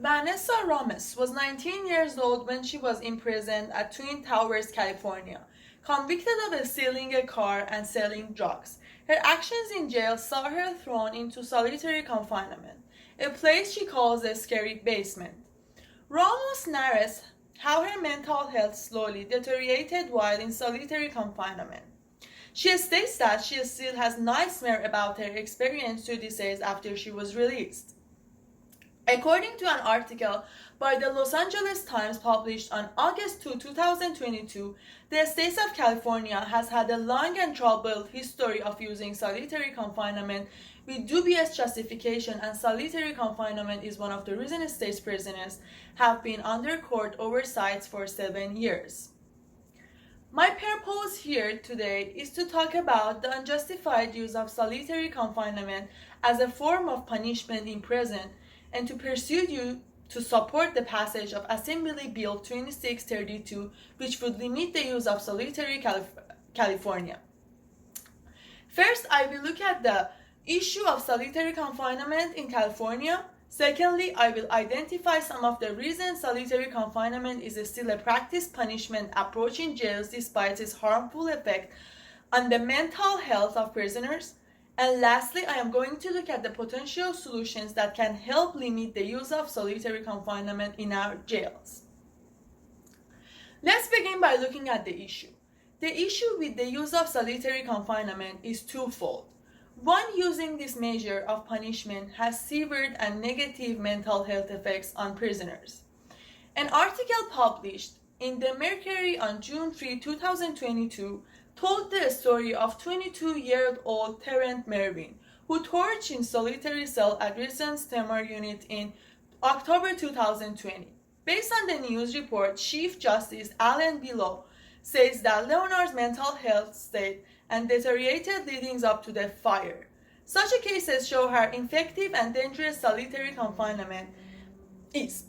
Vanessa Ramos was 19 years old when she was imprisoned at Twin Towers, California, convicted of stealing a car and selling drugs. Her actions in jail saw her thrown into solitary confinement, a place she calls a scary basement. Ramos narrates how her mental health slowly deteriorated while in solitary confinement. She states that she still has nightmares about her experience 2 days after she was released. According to an article by the Los Angeles Times published on August 2, 2022, the state of California has had a long and troubled history of using solitary confinement with dubious justification, and solitary confinement is one of the reasons state prisoners have been under court oversight for 7 years. My purpose here today is to talk about the unjustified use of solitary confinement as a form of punishment in prison and to pursue you to support the passage of Assembly Bill 2632, which would limit the use of solitary California. First, I will look at the issue of solitary confinement in California. Secondly, I will identify some of the reasons solitary confinement is still a practiced punishment approach in jails despite its harmful effect on the mental health of prisoners. And lastly, I am going to look at the potential solutions that can help limit the use of solitary confinement in our jails. Let's begin by looking at the issue. The issue with the use of solitary confinement is twofold. One, using this measure of punishment has severe and negative mental health effects on prisoners. An article published in the Mercury on June 3, 2022 told the story of 22-year-old Terrence Mervyn, who tortured in solitary cell at Residence Timber Unit in October 2020. Based on the news report, Chief Justice Alan Below says that Leonard's mental health state and deteriorated leading up to the fire. Such cases show how effective and dangerous solitary confinement is.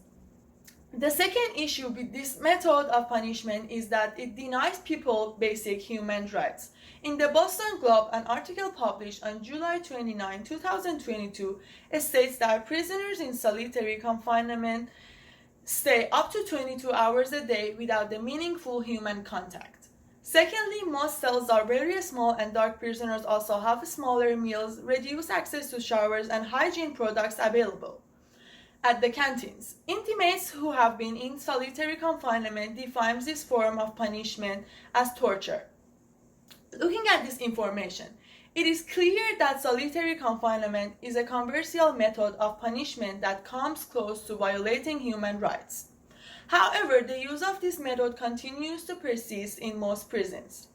The second issue with this method of punishment is that it denies people basic human rights. In the Boston Globe, an article published on July 29, 2022 states that prisoners in solitary confinement stay up to 22 hours a day without the meaningful human contact. Secondly, most cells are very small and dark. Prisoners also have smaller meals, reduced access to showers, and hygiene products available at the canteens. Inmates who have been in solitary confinement defines this form of punishment as torture. Looking at this information, it is clear that solitary confinement is a controversial method of punishment that comes close to violating human rights. However, the use of this method continues to persist in most prisons.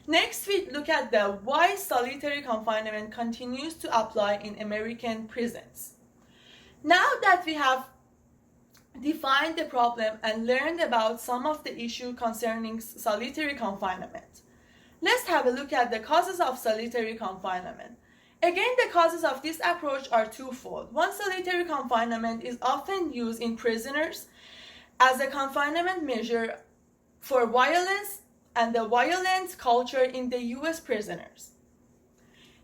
Next, we look at the why solitary confinement continues to apply in American prisons. Now that we have defined the problem and learned about some of the issues concerning solitary confinement, let's have a look at the causes of solitary confinement. Again, the causes of this approach are twofold. One, solitary confinement is often used in prisoners as a confinement measure for violence and the violent culture in the U.S. prisoners.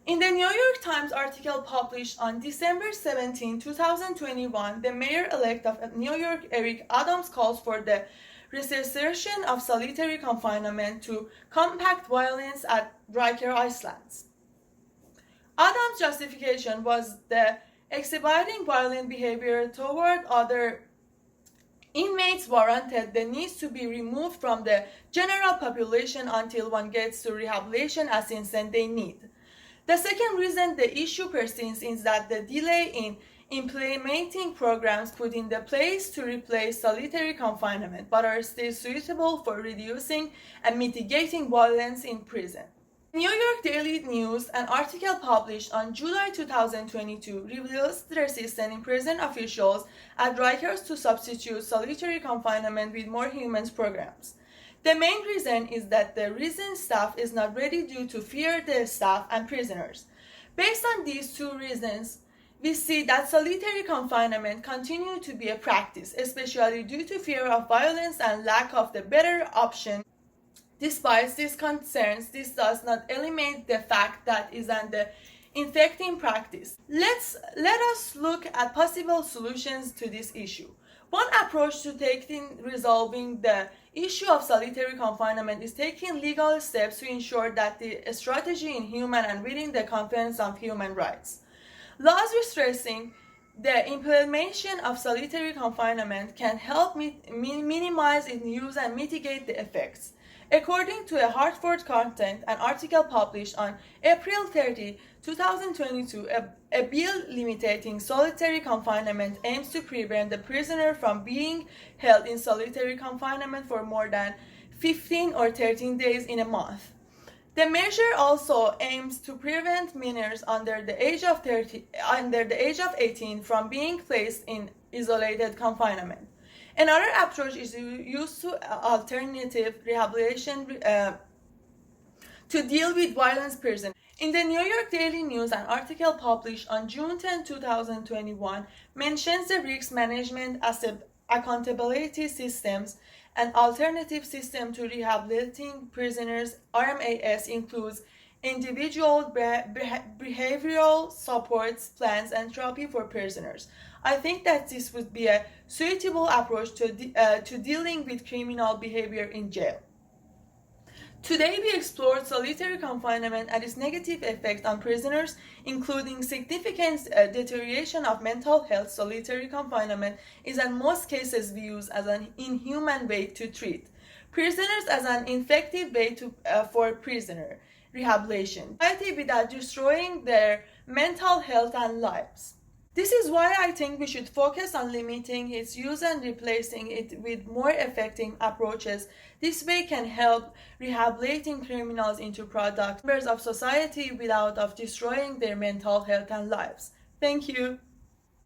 In the New York Times article published on December 17, 2021, the mayor-elect of New York, Eric Adams, calls for the restoration of solitary confinement to combat violence at Rikers Island. Adams' justification was the exhibiting violent behavior toward other inmates warranted the need to be removed from the general population until one gets the rehabilitation assistance they need. The second reason the issue persists is that the delay in implementing programs put in place to replace solitary confinement but are still suitable for reducing and mitigating violence in prison. New York Daily News, an article published on July 2022, reveals the resistance in prison officials at Rikers to substitute solitary confinement with more humane programs. The main reason is that the prison staff is not ready due to fear the staff and prisoners. Based on these two reasons, we see that solitary confinement continues to be a practice, especially due to fear of violence and lack of the better option. Despite these concerns, this does not eliminate the fact that it is in the infecting practice. Let us look at possible solutions to this issue. One approach to resolving the issue of solitary confinement is taking legal steps to ensure that the strategy in human and within the confines of human rights. Laws restricting the implementation of solitary confinement can help minimize its use and mitigate the effects. According to a Hartford Content, an article published on April 30, 2022, a bill limiting solitary confinement aims to prevent the prisoner from being held in solitary confinement for more than 15 or 13 days in a month. The measure also aims to prevent minors under the age of 18 from being placed in isolated confinement. Another approach is used to alternative rehabilitation to deal with violence prisoners. In the New York Daily News, an article published on June 10, 2021 mentions the risk management as accountability systems. An alternative system to rehabilitating prisoners, RMAS, includes individual behavioral supports plans and therapy for prisoners. I think that this would be a suitable approach to dealing with criminal behavior in jail. Today we explored solitary confinement and its negative effect on prisoners, including significant deterioration of mental health. Solitary confinement is in most cases viewed as an inhuman way to treat prisoners as an effective way for prisoner rehabilitation without destroying their mental health and lives. This is why I think we should focus on limiting its use and replacing it with more effective approaches. This way can help rehabilitating criminals into productive members of society without destroying their mental health and lives. Thank you.